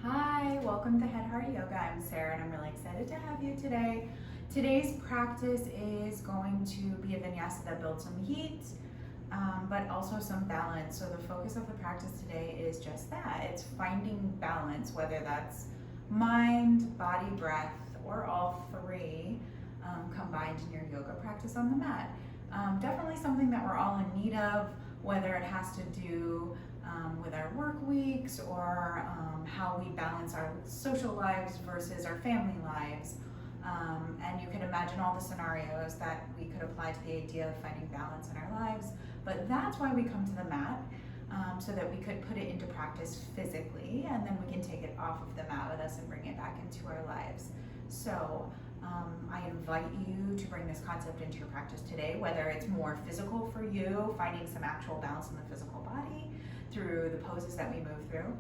Hi, welcome to Head Heart Yoga. I'm Sarah and I'm really excited to have you today. Today's practice is going to be a vinyasa that builds some heat, but also some balance. So the focus of the practice today is just that. It's finding balance, whether that's mind, body, breath, or all three combined in your yoga practice on the mat. Definitely something that we're all in need of, whether it has to do with our work weeks or how we balance our social lives versus our family lives. And you can imagine all the scenarios that we could apply to the idea of finding balance in our lives. But that's why we come to the mat, so that we could put it into practice physically, and then we can take it off of the mat with us and bring it back into our lives. So I invite you to bring this concept into your practice today, whether it's more physical for you, finding some actual balance in the physical body through the poses that we move through.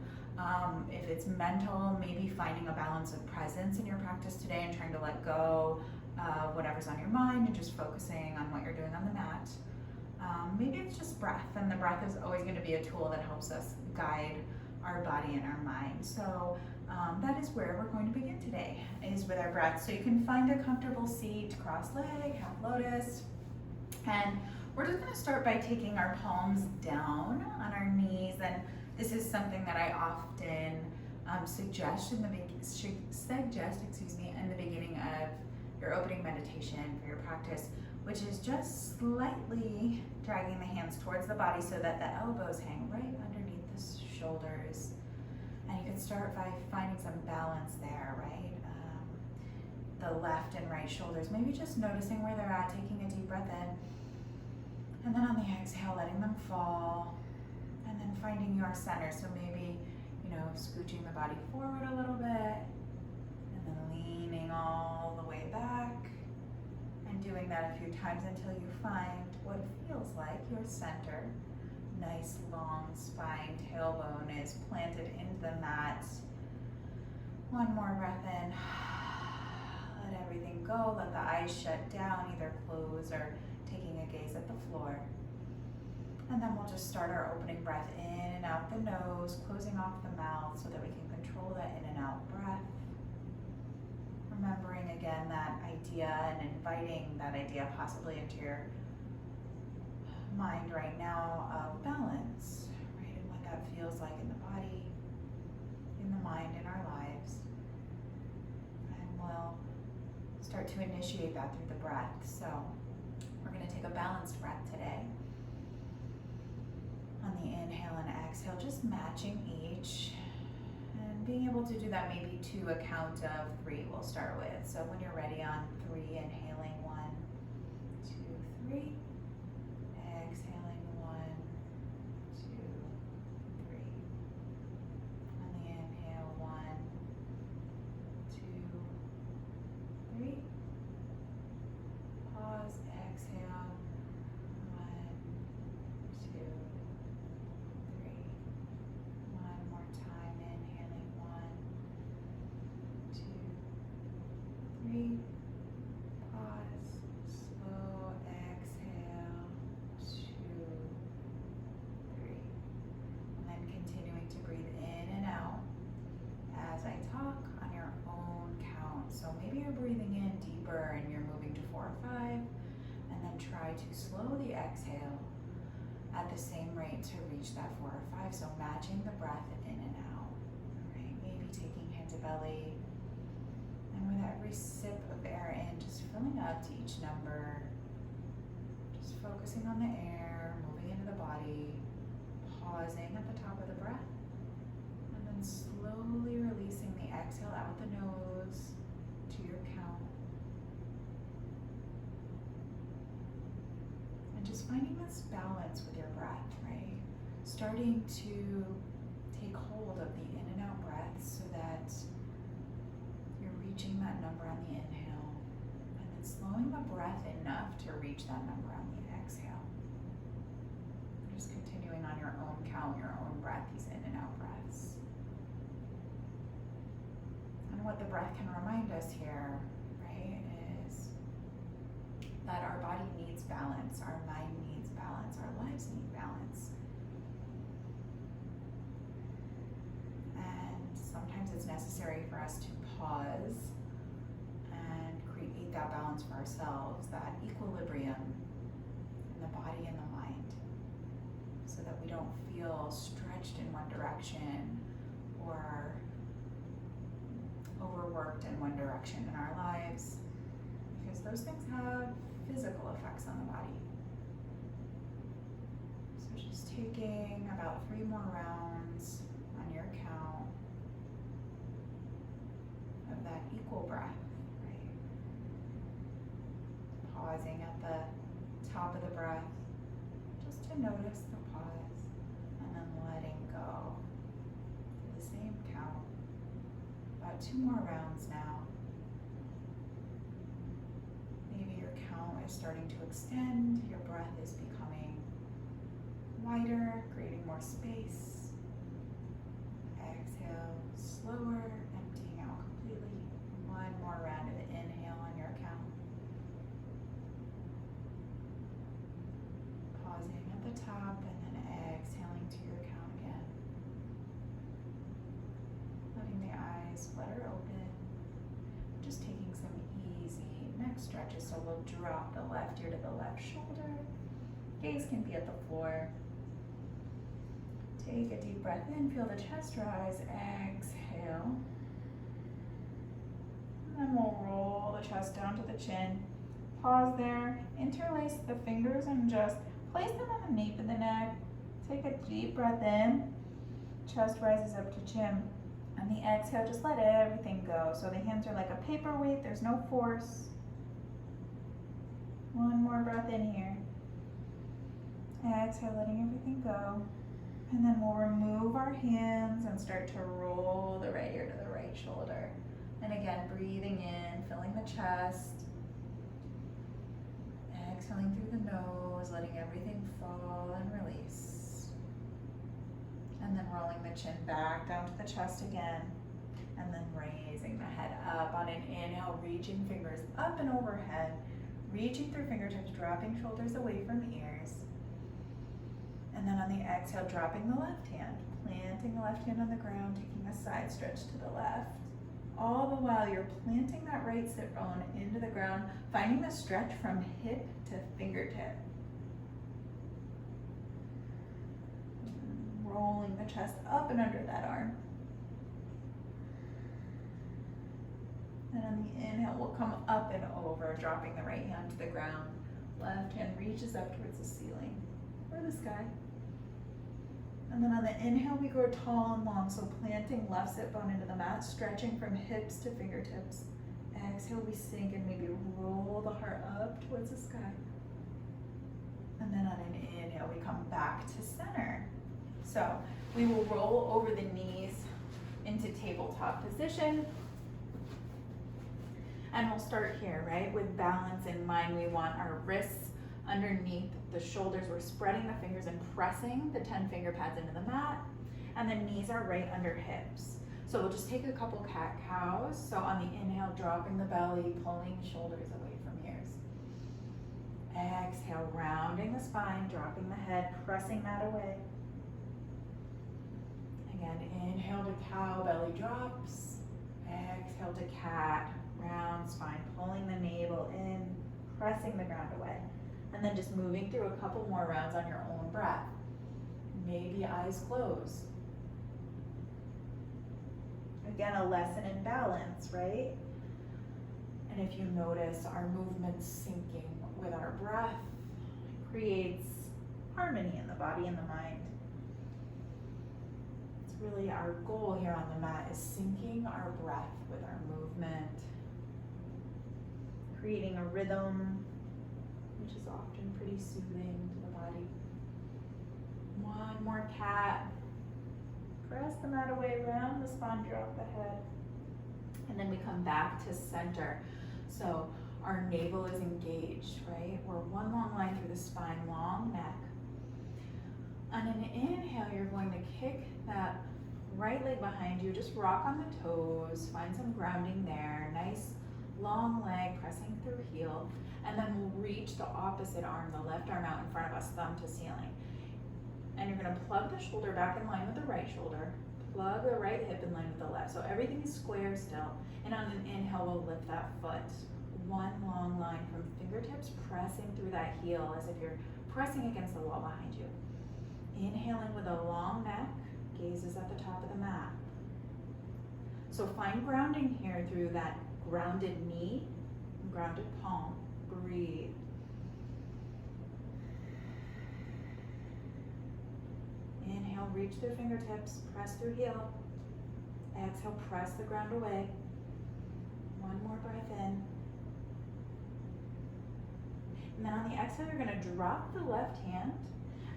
If it's mental, maybe finding a balance of presence in your practice today and trying to let go whatever's on your mind and just focusing on what you're doing on the mat. Maybe it's just breath, and the breath is always going to be a tool that helps us guide our body and our mind. So that is where we're going to begin today, is with our breath. So you can find a comfortable seat, cross-leg, half lotus, and we're just going to start by taking our palms down on our knees, and this is something that I often suggest in the beginning of your opening meditation for your practice, which is just slightly dragging the hands towards the body so that the elbows hang right underneath the shoulders. And you can start by finding some balance there, right? The left and right shoulders, maybe just noticing where they're at, taking a deep breath in. And then on the exhale, letting them fall. And then finding your center. So maybe, scooching the body forward a little bit. And then leaning all the way back. And doing that a few times until you find what feels like your center. Nice long spine, tailbone is planted into the mat. One more breath in. Let everything go. Let the eyes shut down, either close or taking a gaze at the floor. And then we'll just start our opening breath in and out the nose, closing off the mouth so that we can control that in and out breath. Remembering again that idea and inviting that idea possibly into your mind right now of balance, right? And what that feels like in the body, in the mind, in our lives. And we'll start to initiate that through the breath. So we're going to take a balanced breath today. On the inhale and exhale, just matching each. And being able to do that maybe to a count of 3 we'll start with. So when you're ready on 3, inhaling 1, 2, 3. Exhaling 1, 2, 3. On the inhale, 1, 2, 3. Pause, exhale. 1, 2, 3. One more time, inhaling 1, 2, 3. Pause, slow exhale, 2, 3. And then continuing to breathe in and out as I talk on your own count. So maybe you're breathing in deeper and you're moving to 4 or 5, and then try to slow the exhale at the same rate to reach that 4 or 5. So matching the breath in and out. Right? Maybe taking hand to belly. And with every sip of air in, just filling up to each number. Just focusing on the air, moving into the body, pausing at the top of the breath. And then slowly releasing the exhale out the nose to your count. And just finding this balance with your breath, right? Starting to take hold of the in and out breath so that you're reaching that number on the inhale, and then slowing the breath enough to reach that number on the exhale. Just continuing on your own count, your own breath, these in and out breaths. And what the breath can remind us here, right, is that our body needs balance, our mind needs balance, our lives need balance. And sometimes it's necessary for us to pause and create that balance for ourselves, that equilibrium in the body and the mind, so that we don't feel stretched in one direction or overworked in one direction in our lives, because those things have physical effects on the body. So just taking about 3 more rounds on your count of that equal breath, right? Pausing at the top of the breath, just to notice the pause, and then letting go. The same count. About 2 more rounds now. Maybe your count is starting to extend, your breath is becoming wider, creating more space. Exhale slower, emptying out completely. 1 more round of inhale on your count. Pausing at the top and then exhaling to your count again. Letting the eyes flutter open. Just taking some easy neck stretches. So we'll drop the left ear to the left shoulder. Gaze can be at the floor. Take a deep breath in, feel the chest rise, exhale. And then we'll roll the chest down to the chin. Pause there, interlace the fingers and just place them on the nape of the neck. Take a deep breath in, chest rises up to chin. On the exhale, just let everything go. So the hands are like a paperweight, there's no force. 1 more breath in here. Exhale, letting everything go. And then we'll remove our hands and start to roll the right ear to the right shoulder. And again, breathing in, filling the chest. Exhaling through the nose, letting everything fall and release. And then rolling the chin back down to the chest again. And then raising the head up on an inhale, reaching fingers up and overhead. Reaching through fingertips, dropping shoulders away from the ears. And then on the exhale, dropping the left hand, planting the left hand on the ground, taking a side stretch to the left. All the while you're planting that right sit bone into the ground, finding the stretch from hip to fingertip. Rolling the chest up and under that arm. And on the inhale, we'll come up and over, dropping the right hand to the ground. Left hand reaches up towards the ceiling or the sky. And then on the inhale, we grow tall and long, so planting left sit bone into the mat, stretching from hips to fingertips. Exhale, we sink and maybe roll the heart up towards the sky. And then on an inhale, we come back to center. So we will roll over the knees into tabletop position. And we'll start here, right? With balance in mind, we want our wrists underneath the shoulders. We're spreading the fingers and pressing the 10 finger pads into the mat. And the knees are right under hips. So we'll just take a couple cat-cows. So on the inhale, dropping the belly, pulling shoulders away from ears. Exhale, rounding the spine, dropping the head, pressing that away. Again, inhale to cow, belly drops. Exhale to cat, round spine, pulling the navel in, pressing the ground away. And then just moving through a couple more rounds on your own breath. Maybe eyes closed. Again, a lesson in balance, right? And if you notice our movements syncing with our breath, it creates harmony in the body and the mind. It's really our goal here on the mat is syncing our breath with our movement, creating a rhythm, which is often pretty soothing to the body. 1 more cat. Press the mat away, round the spine, drop the head. And then we come back to center. So our navel is engaged, right? We're 1 long line through the spine, long neck. On an inhale, you're going to kick that right leg behind you. Just rock on the toes, find some grounding there. Nice long leg pressing through heel. And then we'll reach the opposite arm, the left arm out in front of us, thumb to ceiling. And you're going to plug the shoulder back in line with the right shoulder. plug the right hip in line with the left. So everything is square still. And on an inhale, we'll lift that foot. One long line from fingertips pressing through that heel as if you're pressing against the wall behind you. Inhaling with a long neck, gaze is at the top of the mat. So find grounding here through that grounded knee, grounded palm. Breathe. Inhale, reach through fingertips, press through heel. Exhale, press the ground away. One more breath in. And then on the exhale, you're going to drop the left hand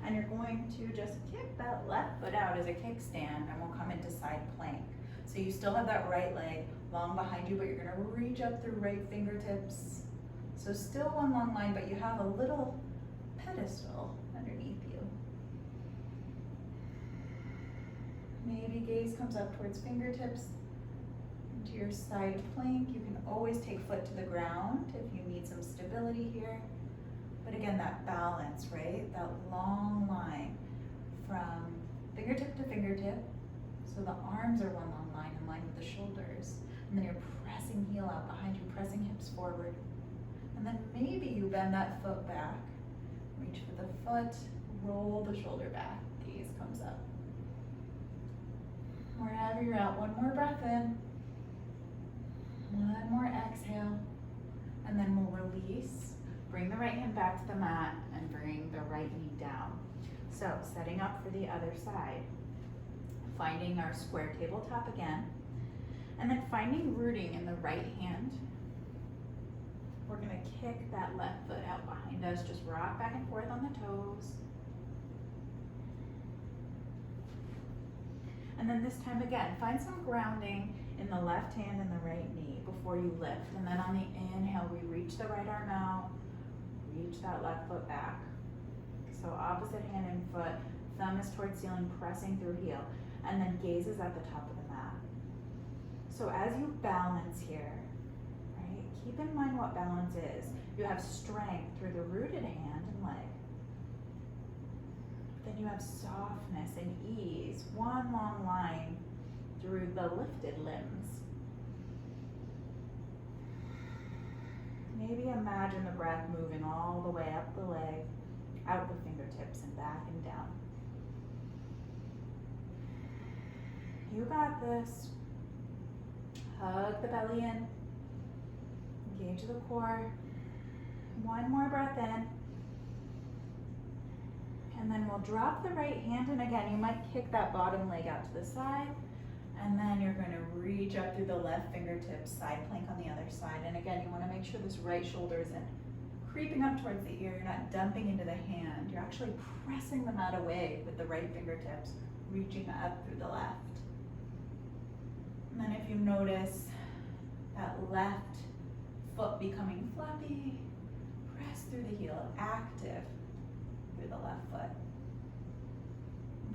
and you're going to just kick that left foot out as a kickstand, and we'll come into side plank. So you still have that right leg long behind you, but you're going to reach up through right fingertips. So still one long line, but you have a little pedestal underneath you. Maybe gaze comes up towards fingertips into your side plank. You can always take foot to the ground if you need some stability here. But again, that balance, right? That long line from fingertip to fingertip. So the arms are one long line in line with the shoulders. And then you're pressing heel out behind you, pressing hips forward. And then maybe you bend that foot back. Reach for the foot, roll the shoulder back. Gaze comes up. Wherever you're at, one more breath in. One more exhale. And then we'll release. Bring the right hand back to the mat and bring the right knee down. So setting up for the other side. Finding our square tabletop again. And then finding rooting in the right hand. We're gonna kick that left foot out behind us. Just rock back and forth on the toes. And then this time again, find some grounding in the left hand and the right knee before you lift. And then on the inhale, we reach the right arm out, reach that left foot back. So opposite hand and foot, thumb is towards ceiling, pressing through heel. And then gaze is at the top of the mat. So as you balance here, right, keep in mind what balance is. You have strength through the rooted hand and leg. Then you have softness and ease, one long line through the lifted limbs. Maybe imagine the breath moving all the way up the leg, out the fingertips and back and down. You got this. Hug the belly in. Engage the core. One more breath in. And then we'll drop the right hand, and again, you might kick that bottom leg out to the side, and then you're going to reach up through the left fingertips, side plank on the other side. And again, you want to make sure this right shoulder isn't creeping up towards the ear. You're not dumping into the hand. You're actually pressing the mat away with the right fingertips, reaching up through the left. And then if you notice that left foot becoming flappy, press through the heel, active through the left foot.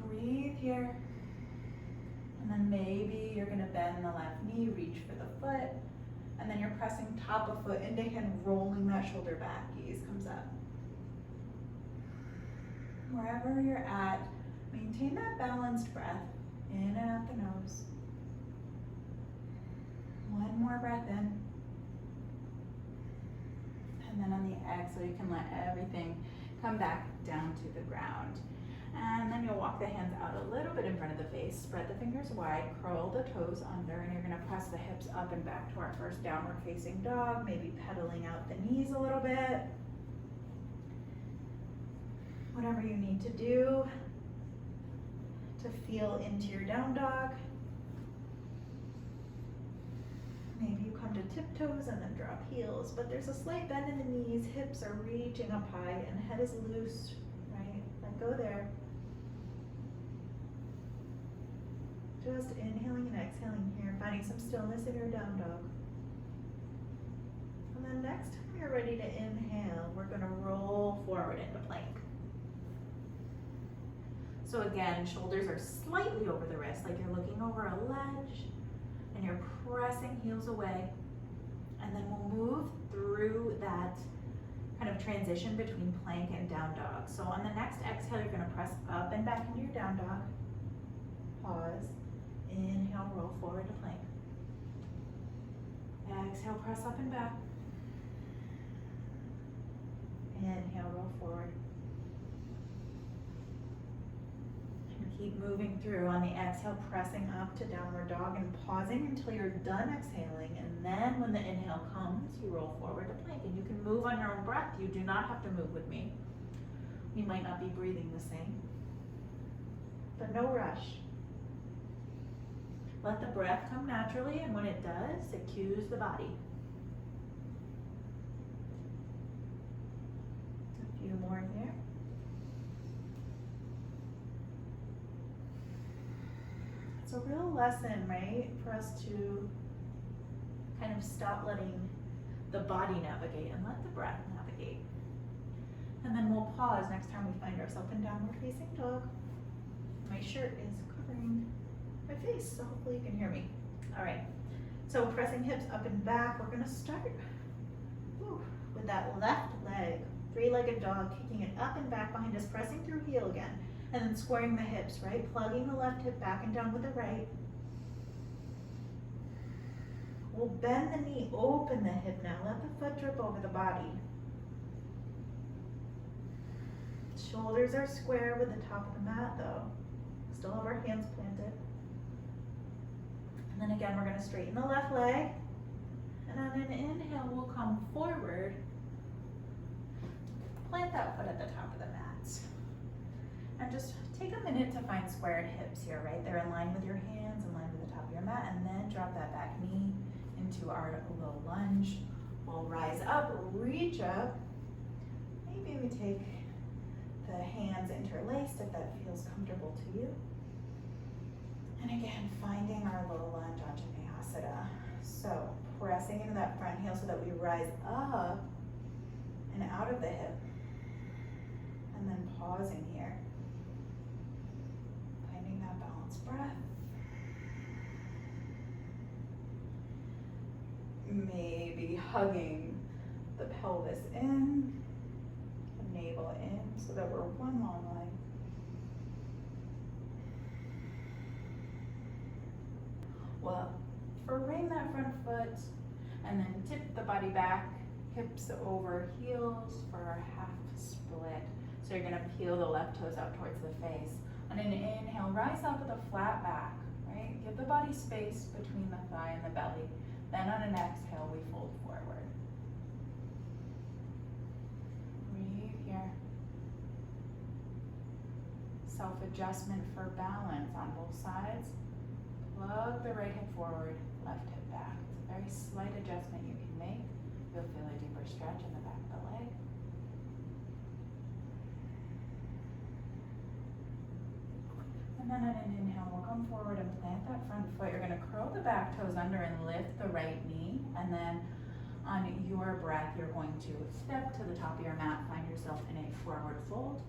Breathe here. And then maybe you're gonna bend the left knee, reach for the foot, and then you're pressing top of foot into hand, rolling that shoulder back, gaze comes up. Wherever you're at, maintain that balanced breath, in and out the nose. One more breath in. And then on the exhale, you can let everything come back down to the ground. And then you'll walk the hands out a little bit in front of the face, spread the fingers wide, curl the toes under, and you're gonna press the hips up and back to our first downward facing dog, maybe pedaling out the knees a little bit. Whatever you need to do to feel into your down dog. Maybe you come to tiptoes and then drop heels, but there's a slight bend in the knees, hips are reaching up high, and head is loose, right? Let go there. Just inhaling and exhaling here, finding some stillness in your down dog. And then next time you're ready to inhale, we're gonna roll forward into plank. So again, shoulders are slightly over the wrist, like you're looking over a ledge, and you're pressing heels away. And then we'll move through that kind of transition between plank and down dog. So on the next exhale, you're gonna press up and back into your down dog. Pause. Inhale, roll forward to plank. Exhale, press up and back. Inhale, roll forward. And keep moving through. On the exhale, pressing up to downward dog and pausing until you're done exhaling. And then when the inhale comes, you roll forward to plank. And you can move on your own breath. You do not have to move with me. We might not be breathing the same, but no rush. Let the breath come naturally, and when it does, it cues the body. A few more here. It's a real lesson, right, for us to kind of stop letting the body navigate and let the breath navigate. And then we'll pause next time we find ourselves in downward facing dog. My shirt is covering my face, so hopefully you can hear me. All right, so pressing hips up and back. We're gonna start with that left leg, three-legged dog, kicking it up and back behind us, pressing through heel again, and then squaring the hips, right? Plugging the left hip back and down with the right. We'll bend the knee, open the hip now. Let the foot drip over the body. Shoulders are square with the top of the mat though. Still have our hands planted. And then again, we're gonna straighten the left leg. And on an inhale, we'll come forward. Plant that foot at the top of the mat. And just take a minute to find squared hips here, right? They're in line with your hands, in line with the top of your mat, and then drop that back knee into our low lunge. We'll rise up, reach up. Maybe we take the hands interlaced if that feels comfortable to you. And again, finding our low lunge onto Vinyasa. So pressing into that front heel so that we rise up and out of the hip. And then pausing here. Finding that balanced breath. Maybe hugging the pelvis in, the navel in, so that we're one long line. Well, ring that front foot and then tip the body back, hips over heels for our half split. So you're gonna peel the left toes out towards the face. On an inhale, rise up with a flat back, right? Give the body space between the thigh and the belly. Then on an exhale, we fold forward. Breathe here. Self-adjustment for balance on both sides. Plug the right hip forward, left hip back. It's a very slight adjustment you can make. You'll feel a deeper stretch in the back of the leg. And then on an inhale, we'll come forward and plant that front foot. You're gonna curl the back toes under and lift the right knee. And then on your breath, you're going to step to the top of your mat, find yourself in a forward fold.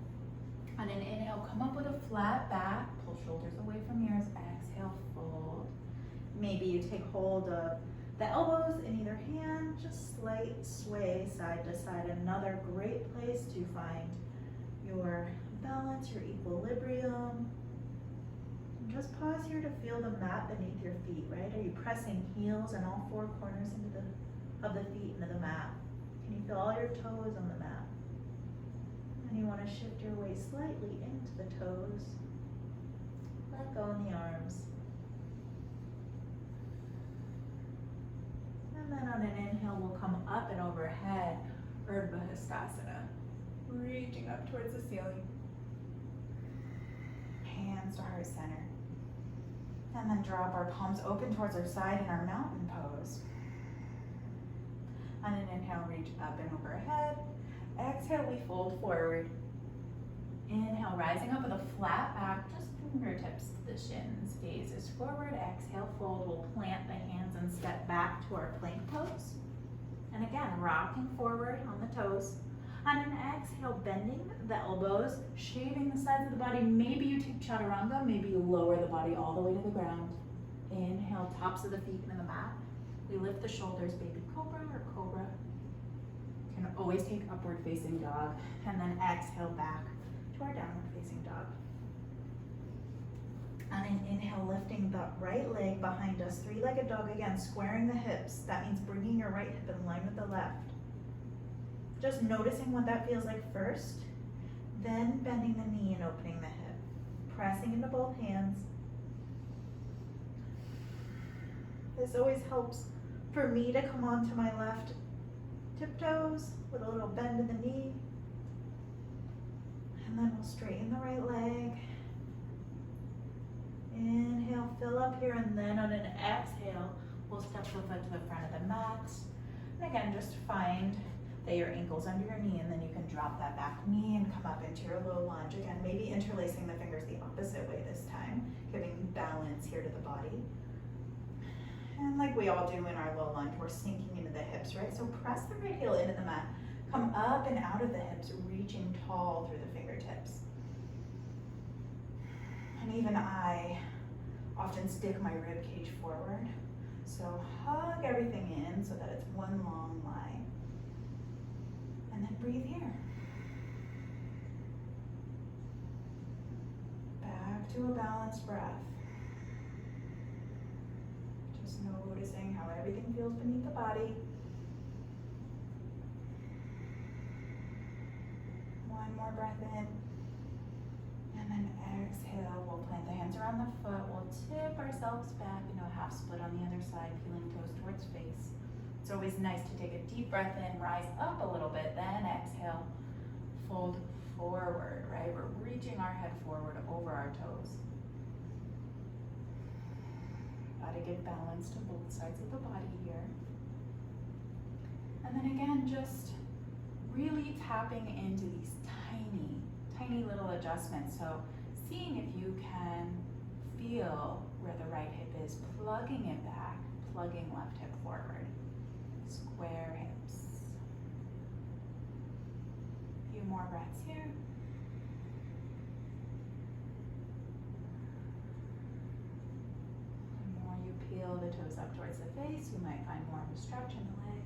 On an inhale, come up with a flat back, pull shoulders away from ears, exhale, fold. Maybe you take hold of the elbows in either hand, just slight sway side to side. Another great place to find your balance, your equilibrium. Just pause here to feel the mat beneath your feet, right? Are you pressing heels and all four corners of the feet into the mat? Can you feel all your toes on the mat? And you want to shift your weight slightly into the toes. Let go in the arms. And then on an inhale, we'll come up and overhead, Urdhva Hastasana. Reaching up towards the ceiling. Hands to heart center. And then drop our palms open towards our side in our mountain pose. On an inhale, reach up and overhead. Exhale, we fold forward. Inhale, rising up with a flat back, just fingertips to the shins, gaze is forward. Exhale, fold. We'll plant the hands and step back to our plank pose. And again, rocking forward on the toes. On an exhale, bending the elbows, shaving the sides of the body. Maybe you take chaturanga, maybe you lower the body all the way to the ground. Inhale, tops of the feet into the mat. We lift the shoulders, baby cobra or cobra. You can always take upward facing dog. And then exhale back to our downward facing dog. On an inhale, lifting the right leg behind us, three-legged dog again, squaring the hips. That means bringing your right hip in line with the left. Just noticing what that feels like first, then bending the knee and opening the hip. Pressing into both hands. This always helps for me to come onto my left tiptoes with a little bend in the knee. And then we'll straighten the right leg. Inhale, fill up here, and then on an exhale, we'll step the foot to the front of the mat. And again, just find that your ankle's under your knee, and then you can drop that back knee and come up into your low lunge. Again, maybe interlacing the fingers the opposite way this time, giving balance here to the body. And like we all do in our low lunge, we're sinking into the hips, right? So press the right heel into the mat. Come up and out of the hips, reaching tall through the fingertips. And even I often stick my rib cage forward. So hug everything in so that it's one long line. And then breathe here. Back to a balanced breath. Just noticing how everything feels beneath the body. One more breath in. And then exhale, we'll plant the hands around the foot. We'll tip ourselves back into a half split on the other side, peeling toes towards face. It's always nice to take a deep breath in, rise up a little bit, then exhale, fold forward, right? We're reaching our head forward over our toes. Gotta give balance to both sides of the body here. And then again, just really tapping into these tiny little adjustments. So seeing if you can feel where the right hip is, plugging it back, plugging left hip forward. Square hips. A few more breaths here. The more you peel the toes up towards the face, you might find more of a stretch in the leg.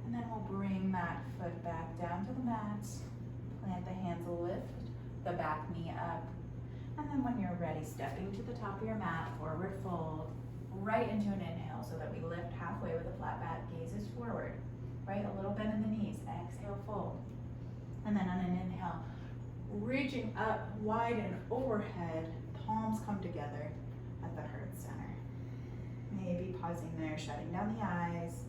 And then we'll bring that foot back down to the mat. Plant the hands, lift the back knee up. And then when you're ready, stepping to the top of your mat, forward fold, right into an inhale so that we lift halfway with a flat back, gazes forward, right? A little bend in the knees, exhale, fold. And then on an inhale, reaching up wide and overhead, palms come together at the heart center. Maybe pausing there, shutting down the eyes,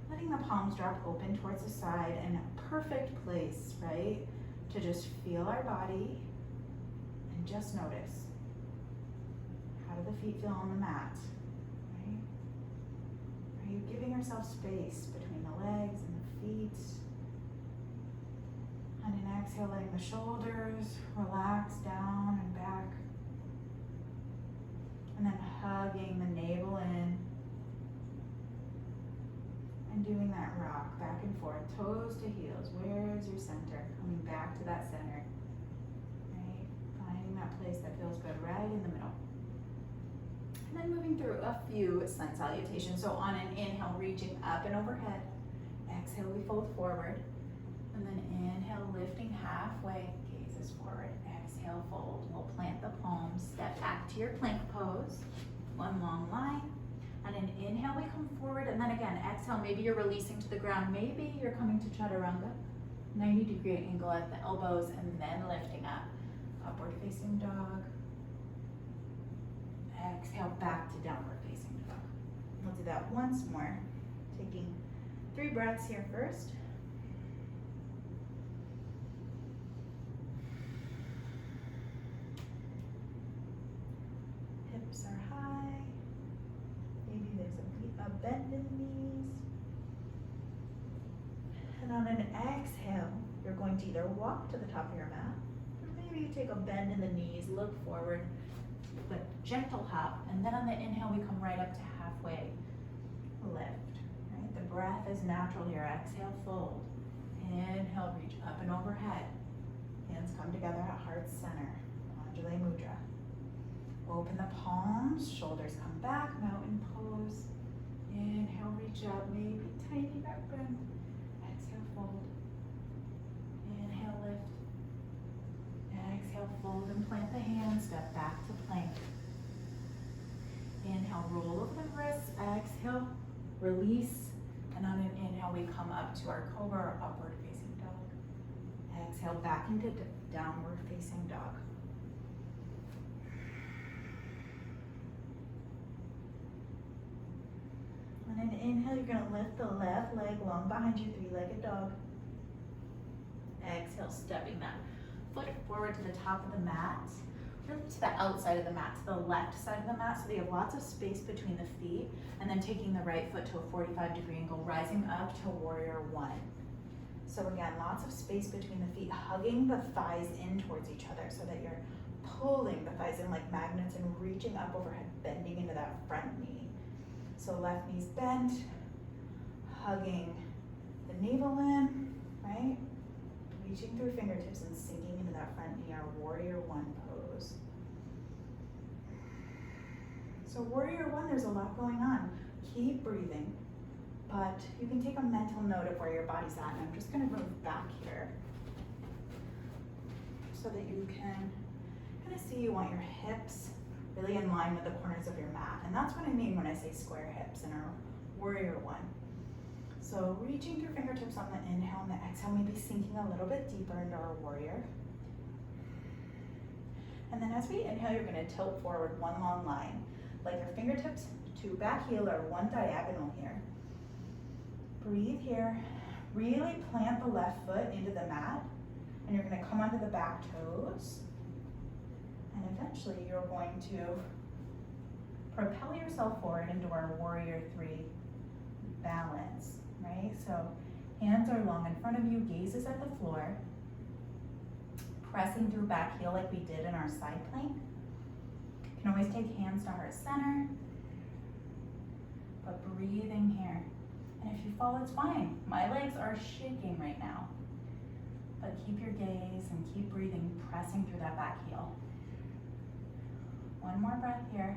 letting the palms drop open towards the side, and a perfect place, right? To just feel our body and just notice. How do the feet feel on the mat? Right? Are you giving yourself space between the legs and the feet? On an exhale, letting the shoulders relax down and back. And then hugging the navel in. And doing that rock back and forth, toes to heels. Where is your center? Coming back to that center. Right? Finding that place that feels good right in the middle. And then moving through a few sun salutations. So on an inhale, reaching up and overhead. Exhale, we fold forward. And then inhale, lifting halfway, gazes forward. Exhale, fold. We'll plant the palms, step back to your plank pose. One long line. On an inhale, we come forward, and then again, exhale, maybe you're releasing to the ground, maybe you're coming to chaturanga, 90-degree angle at the elbows, and then lifting up, upward facing dog. Exhale, back to downward facing dog. We'll do that once more, taking 3 breaths here first. Hips are high. Maybe there's a bend in the knees. And on an exhale, you're going to either walk to the top of your mat, or maybe you take a bend in the knees, look forward, but gentle hop. And then on the inhale, we come right up to halfway lift. Right? The breath is natural here. Exhale, fold. Inhale, reach up and overhead. Hands come together at heart center. Anjali Mudra. Open the palms, shoulders come back, mountain pose. Inhale, reach up, maybe tiny back bend. Exhale, fold. Inhale, lift. Exhale. Exhale, fold and plant the hands, step back to plank. Inhale, roll over the wrists. Exhale, release. And on an inhale, we come up to our cobra or upward facing dog. Exhale, back into downward facing dog. On an inhale, you're going to lift the left leg long behind you, three-legged dog. Exhale, stepping that foot forward to the top of the mat, really to the outside of the mat, to the left side of the mat, so that you have lots of space between the feet, and then taking the right foot to a 45-degree angle, rising up to warrior one. So again, lots of space between the feet, hugging the thighs in towards each other so that you're pulling the thighs in like magnets and reaching up overhead, bending into that front knee. So left knee's bent, hugging the navel in, right? Reaching through fingertips and sinking into that front knee, our warrior one pose. So warrior one, there's a lot going on. Keep breathing, but you can take a mental note of where your body's at, and I'm just gonna move back here so that you can kind of see you want your hips really in line with the corners of your mat. And that's what I mean when I say square hips in our warrior one. So reaching through fingertips on the inhale and the exhale, maybe sinking a little bit deeper into our warrior. And then as we inhale, you're gonna tilt forward one long line, like your fingertips to back heel or one diagonal here. Breathe here, really plant the left foot into the mat, and you're gonna come onto the back toes. And eventually you're going to propel yourself forward into our warrior three balance, right? So hands are long in front of you, gaze is at the floor, pressing through back heel like we did in our side plank. You can always take hands to heart center, but breathing here. And if you fall, it's fine. My legs are shaking right now, but keep your gaze and keep breathing, pressing through that back heel. One more breath here.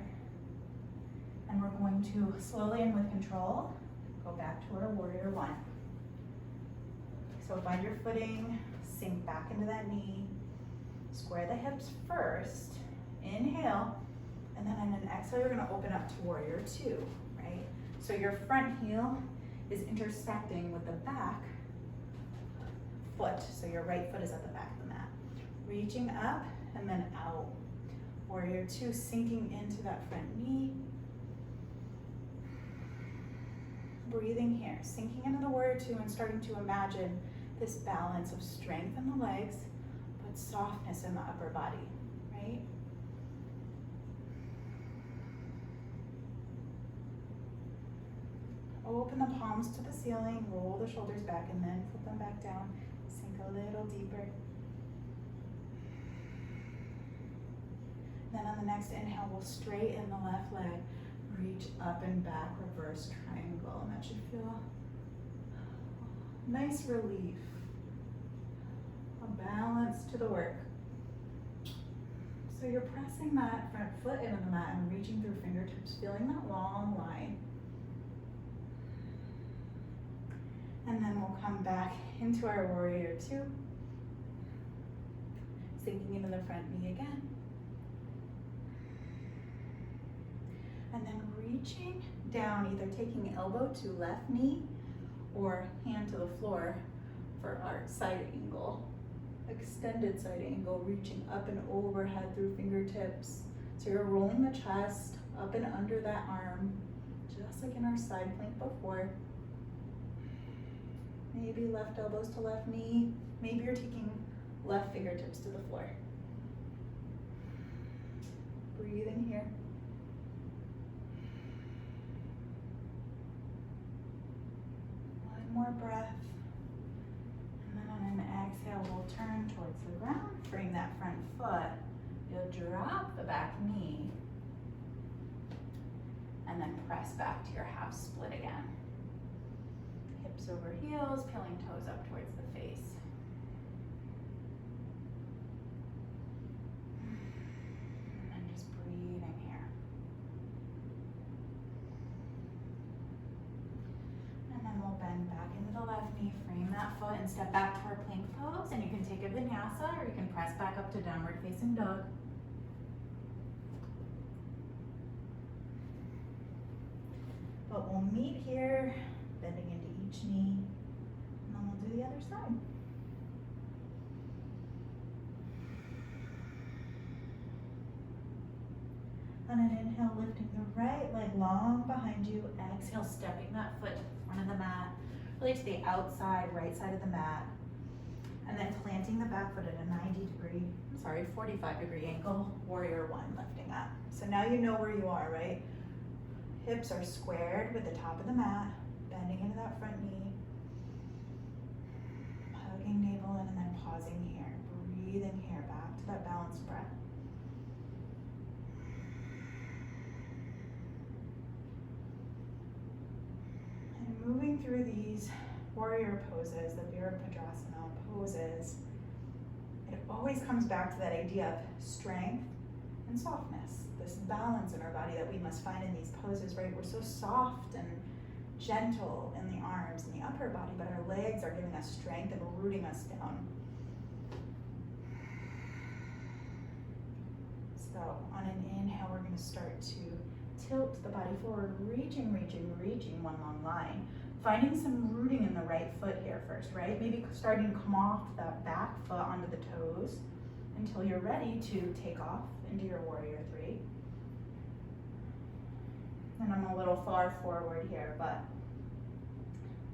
And we're going to slowly and with control, go back to our warrior one. So find your footing, sink back into that knee, square the hips first, inhale, and then on an exhale, you're gonna open up to warrior two, right? So your front heel is intersecting with the back foot, so your right foot is at the back of the mat. Reaching up and then out. Warrior two, sinking into that front knee. Breathing here, sinking into the warrior two and starting to imagine this balance of strength in the legs, but softness in the upper body, right? Open the palms to the ceiling, roll the shoulders back, and then flip them back down. Sink a little deeper. Then on the next inhale, we'll straighten the left leg, reach up and back, reverse triangle, and that should feel nice relief. A balance to the work. So you're pressing that front foot into the mat and reaching through fingertips, feeling that long line. And then we'll come back into our warrior two, sinking into the front knee again. And then reaching down, either taking elbow to left knee or hand to the floor for our side angle, extended side angle, reaching up and overhead through fingertips. So you're rolling the chest up and under that arm, just like in our side plank before. Maybe left elbows to left knee. Maybe you're taking left fingertips to the floor. Breathing here. One more breath. And then on an exhale, we'll turn towards the ground. Bring that front foot. You'll drop the back knee. And then press back to your half split again. Hips over heels, peeling toes up towards the face. And just breathing here. And then we'll bend back into the left knee, frame that foot, and step back to our plank plank pose, and you can take a vinyasa or you can press back up to downward facing dog. But we'll meet here, bending into each knee, and then we'll do the other side. On an inhale, lifting the right leg long behind you. Exhale, stepping that foot to the front of the mat, really to the outside, right side of the mat. And then planting the back foot at a 45-degree angle, warrior one, lifting up. So now you know where you are, right? Hips are squared with the top of the mat, bending into that front knee. Hugging navel in and then pausing here. Breathing here, back to that balanced breath. And moving through these warrior poses, the Virabhadrasana poses, it always comes back to that idea of strength and softness, this balance in our body that we must find in these poses, right? We're so soft and gentle in the arms and the upper body, but our legs are giving us strength and rooting us down. So on an inhale, we're going to start to tilt the body forward, reaching one long line. Finding some rooting in the right foot here first, right? Maybe starting to come off that back foot onto the toes until you're ready to take off into your warrior three. And I'm a little far forward here, but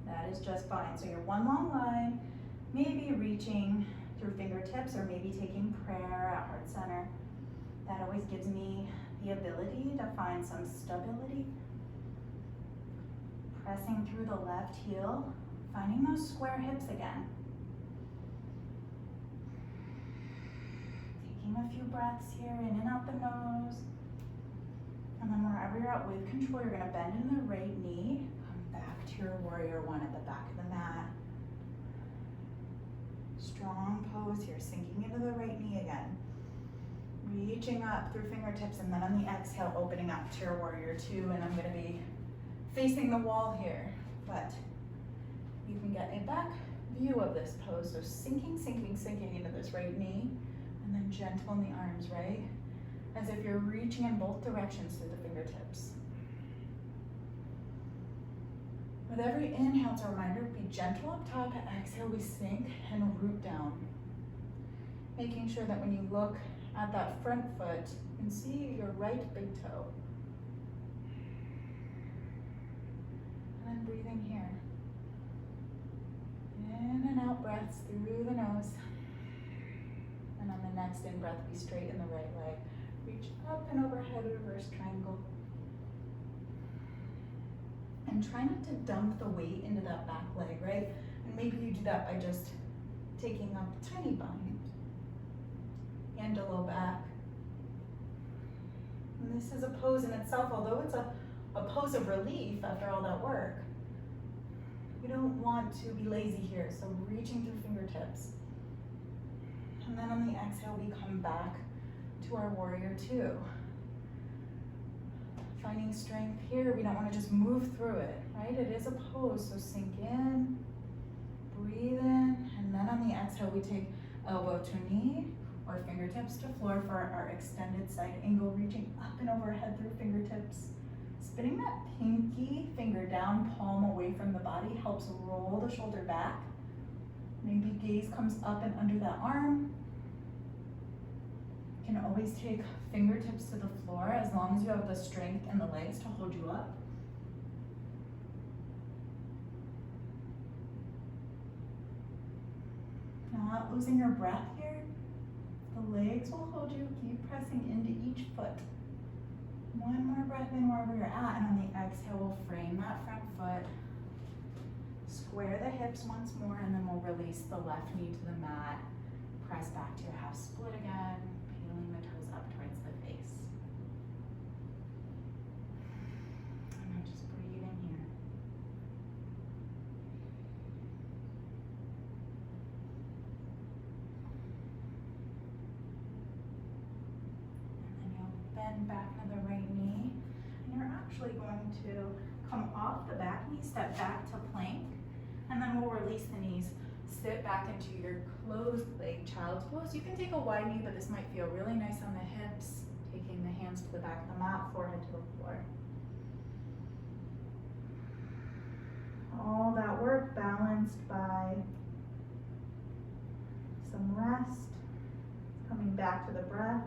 that is just fine. So you're one long line, maybe reaching through fingertips or maybe taking prayer at heart center. That always gives me the ability to find some stability. Pressing through the left heel, finding those square hips again. Taking a few breaths here, in and out the nose. And then wherever you're at with control, you're gonna bend in the right knee, come back to your warrior one at the back of the mat. Strong pose here, sinking into the right knee again. Reaching up through fingertips, and then on the exhale, opening up to your warrior two, and I'm gonna be facing the wall here, but you can get a back view of this pose. So sinking into this right knee, and then gentle in the arms, right? As if you're reaching in both directions through the fingertips. With every inhale, it's a reminder, be gentle up top, exhale, we sink and root down. Making sure that when you look at that front foot, you can see your right big toe. And then breathing here. In and out breaths through the nose. And on the next in breath, we straighten the right leg. Reach up and overhead, reverse triangle. And try not to dump the weight into that back leg, right? And maybe you do that by just taking up a tiny bind. And a low back. And this is a pose in itself, although it's a pose of relief after all that work. We don't want to be lazy here, so reaching through fingertips. And then on the exhale, we come back to our warrior two. Finding strength here, we don't want to just move through it, right? It is a pose, so sink in, breathe in, and then on the exhale, we take elbow to knee or fingertips to floor for our extended side angle, reaching up and overhead through fingertips. Spinning that pinky finger down, palm away from the body, helps roll the shoulder back. Maybe gaze comes up and under that arm. You can always take fingertips to the floor as long as you have the strength in the legs to hold you up. Not losing your breath here. The legs will hold you. Keep pressing into each foot. One more breath in wherever you're at, and on the exhale, we'll frame that front foot. Square the hips once more, and then we'll release the left knee to the mat. Press back to your half split again, peeling the toes up towards the face. And then just breathe in here. Bend back to the right knee, and you're actually going to come off the back knee, step back to plank, and then we'll release the knees, sit back into your closed leg child's pose. You can take a wide knee, but this might feel really nice on the hips. Taking the hands to the back of the mat, forehead to the floor. All that work balanced by some rest, coming back to the breath.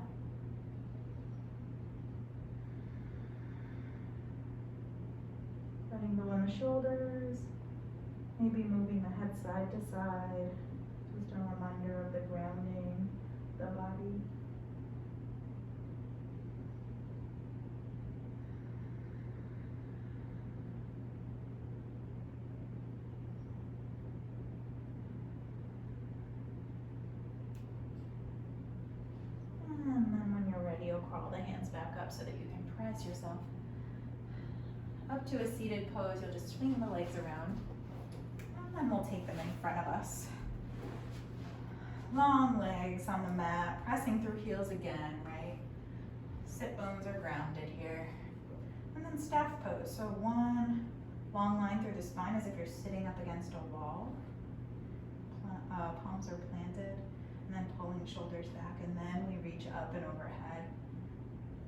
Letting go in the shoulders, maybe moving the head side to side, just a reminder of the grounding of the body. And then when you're ready, you'll crawl the hands back up so that you can press yourself up to a seated pose. You'll just swing the legs around, and then we'll take them in front of us. Long legs on the mat, pressing through heels again, right? Sit bones are grounded here. And then staff pose. So one long line through the spine as if you're sitting up against a wall. Palms are planted, and then pulling shoulders back, and then we reach up and overhead.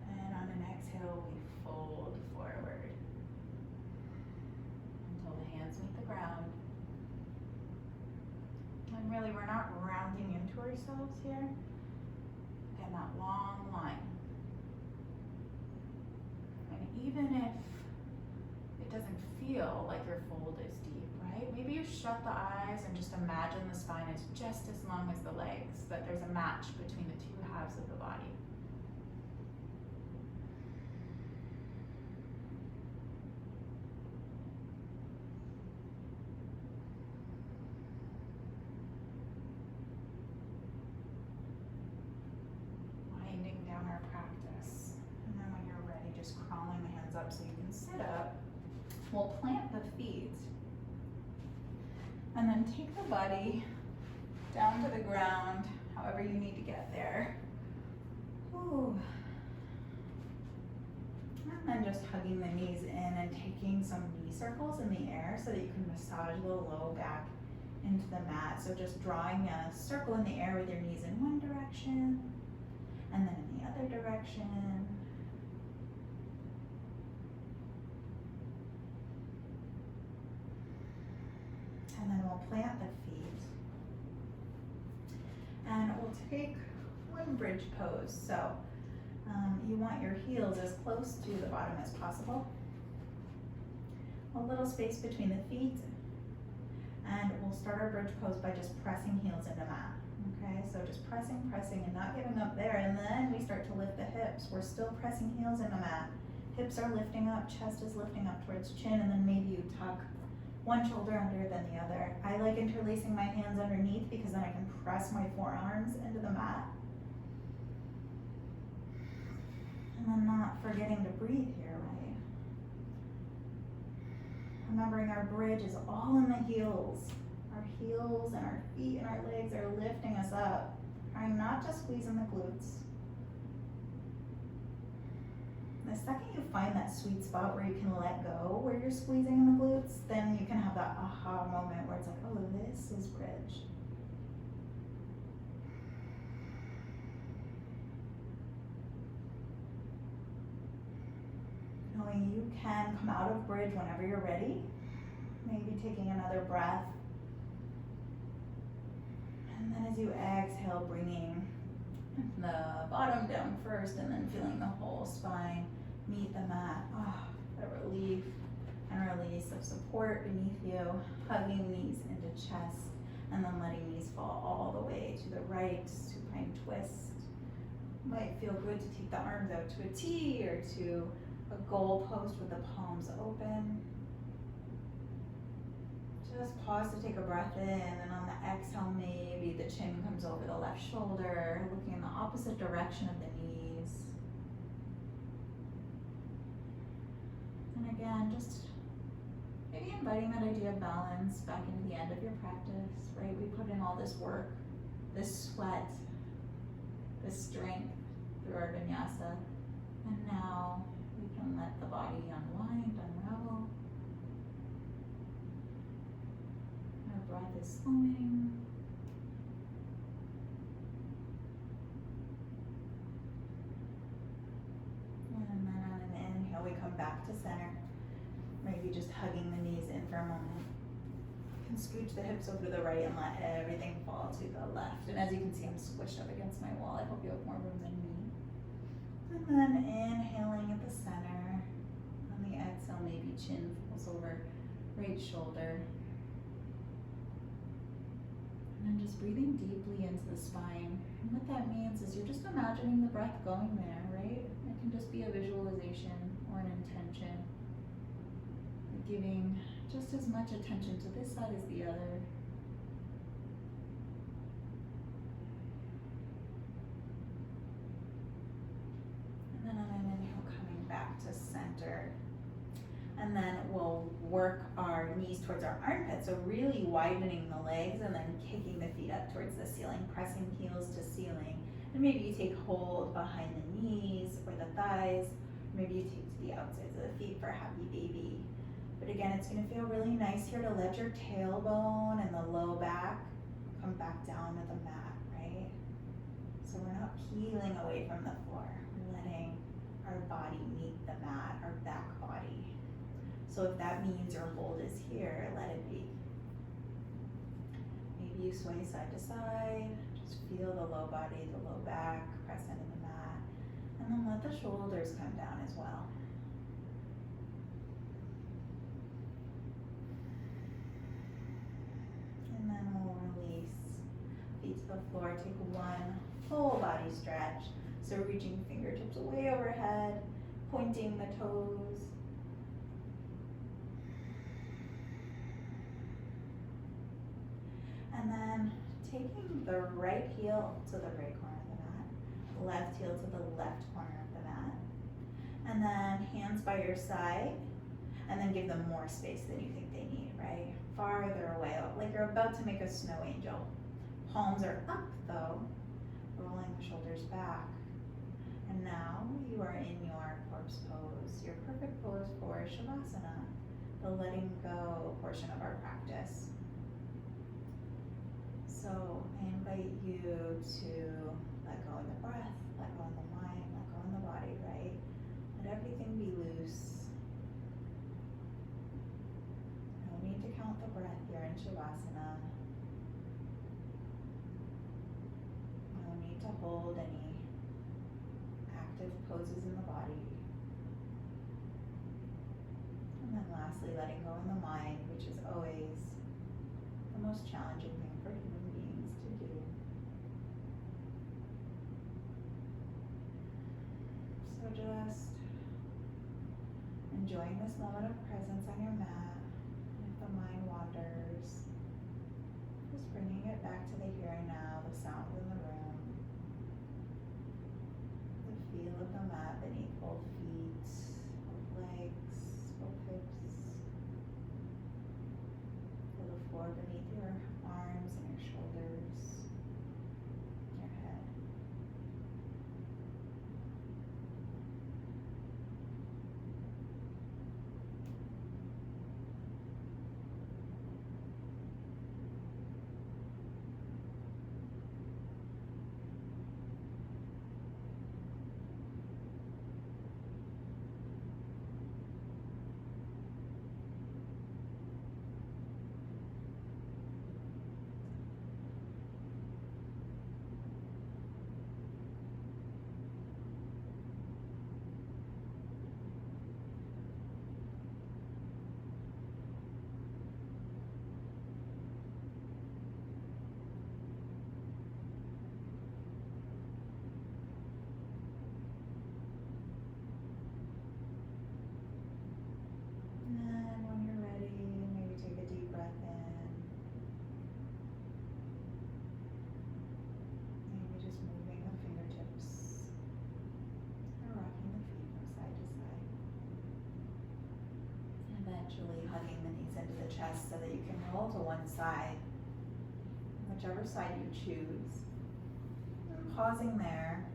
And on an exhale, we fold forward until the hands meet the ground. And really, we're not rounding into ourselves here. Again, that long line. And even if it doesn't feel like your fold is deep, right? Maybe you shut the eyes and just imagine the spine is just as long as the legs, that there's a match between the two halves of the body. Winding down our practice. And then when you're ready, just crawling the hands up so you can sit up. We'll plant the feet. And then take the body down to the ground, however you need to get there. Ooh. And then just hugging the knees in and taking some knee circles in the air so that you can massage the low back into the mat. So just drawing a circle in the air with your knees in one direction and then in the other direction. And then we'll plant the feet. And we'll take one bridge pose. So you want your heels as close to the bottom as possible. A little space between the feet. And we'll start our bridge pose by just pressing heels into mat. Okay, so just pressing, and not giving up there. And then we start to lift the hips. We're still pressing heels into mat. Hips are lifting up, chest is lifting up towards chin, and then maybe you tuck one shoulder under than the other. I like interlacing my hands underneath because then I can press my forearms into the mat. And then not forgetting to breathe here, right? Remembering our bridge is all in the heels. Our heels and our feet and our legs are lifting us up. Trying not to squeeze in the glutes. The second you find that sweet spot where you can let go, where you're squeezing in the glutes, then you can have that aha moment where it's like, oh, this is bridge. Knowing you can come out of bridge whenever you're ready. Maybe taking another breath. And then as you exhale, bringing the bottom down first and then feeling the whole spine meet the mat. Oh, the relief and release of support beneath you, hugging knees into chest, and then letting knees fall all the way to the right, supine twist. Might feel good to take the arms out to a T or to a goal post with the palms open. Just pause to take a breath in, and on the exhale, maybe the chin comes over the left shoulder, looking in the opposite direction of the knees. And again, just maybe inviting that idea of balance back into the end of your practice, right? We put in all this work, this sweat, this strength through our vinyasa, and now we can let the body unwind, unravel. Our breath is slowing. And then on an inhale, we come back to center. Maybe just hugging the knees in for a moment. You can scooch the hips over to the right and let everything fall to the left. And as you can see, I'm squished up against my wall. I hope you have more room than me. And then inhaling at the center. On the exhale, maybe chin falls over right shoulder. And then just breathing deeply into the spine. And what that means is you're just imagining the breath going there, right? It can just be a visualization or an intention. Giving just as much attention to this side as the other. And then on an inhale, coming back to center. And then we'll work our knees towards our armpits, so really widening the legs and then kicking the feet up towards the ceiling, pressing heels to ceiling. And maybe you take hold behind the knees or the thighs. Maybe you take to the outsides of the feet for a happy baby. But again, it's going to feel really nice here to let your tailbone and the low back come back down to the mat, right? So we're not peeling away from the floor. We're letting our body meet the mat, our back body. So if that means your hold is here, let it be. Maybe you sway side to side. Just feel the low body, the low back, press into the mat. And then let the shoulders come down as well. And then we'll release. Feet to the floor. Take one full body stretch. So reaching fingertips way overhead, pointing the toes. And then taking the right heel to the right corner of the mat, left heel to the left corner of the mat. And then hands by your side, and then give them more space than you think they need, right? Farther away, like you're about to make a snow angel. Palms are up though, rolling the shoulders back. And now you are in your corpse pose, your perfect pose for Shavasana, the letting go portion of our practice. So I invite you to let go in the breath, let go in the mind, let go in the body, right? Let everything be loose. No need to count the breath here in Shavasana. No need to hold any active poses in the body. And then lastly, letting go in the mind, which is always the most challenging thing for human beings to do. So just enjoying this moment of presence on your mat. If the mind wanders, just bringing it back to the here and now, the sound in the room, the feel of the mat beneath both feet, both legs, both hips. Feel the floor beneath your arms and your shoulders, your head. And when you're ready, maybe take a deep breath in. Maybe just moving the fingertips or rocking the feet from side to side. Eventually hugging the knees into the chest so that you can roll to one side, whichever side you choose. And pausing there,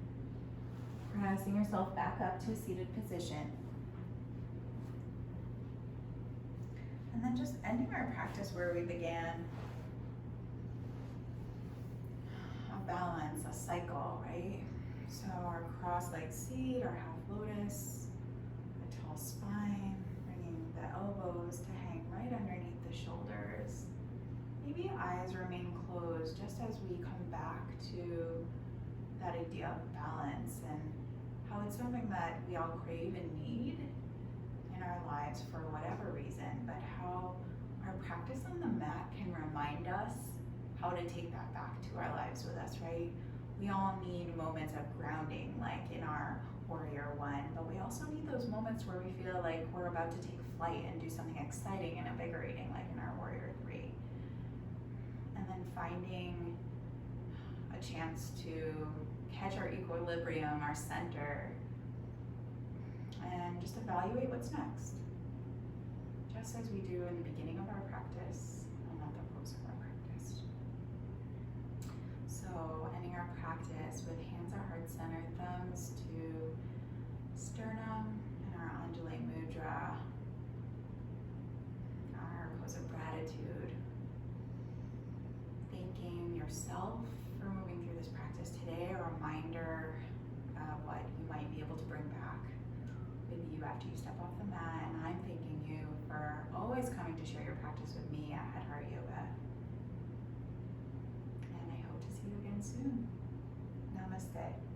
pressing yourself back up to a seated position. And then just ending our practice where we began. of balance, a cycle, right? So our cross-legged seat, our half lotus, a tall spine, bringing the elbows to hang right underneath the shoulders. Maybe eyes remain closed just as we come back to that idea of balance and how it's something that we all crave and need in our lives for whatever reason, but how our practice on the mat can remind us how to take that back to our lives with us, right? We all need moments of grounding, like in our Warrior One, but we also need those moments where we feel like we're about to take flight and do something exciting and invigorating, like in our Warrior Three. And then finding a chance to catch our equilibrium, our center, and just evaluate what's next. Just as we do in the beginning of our practice and at the close of our practice. So ending our practice with hands at heart center, thumbs to sternum, and our undulate mudra, our pose of gratitude. Thanking yourself for moving through this practice today, a reminder of what you might be able to bring back with you after you step off the mat. And I'm thanking you for always coming to share your practice with me at HeadHeartYoga. And I hope to see you again soon. Namaste.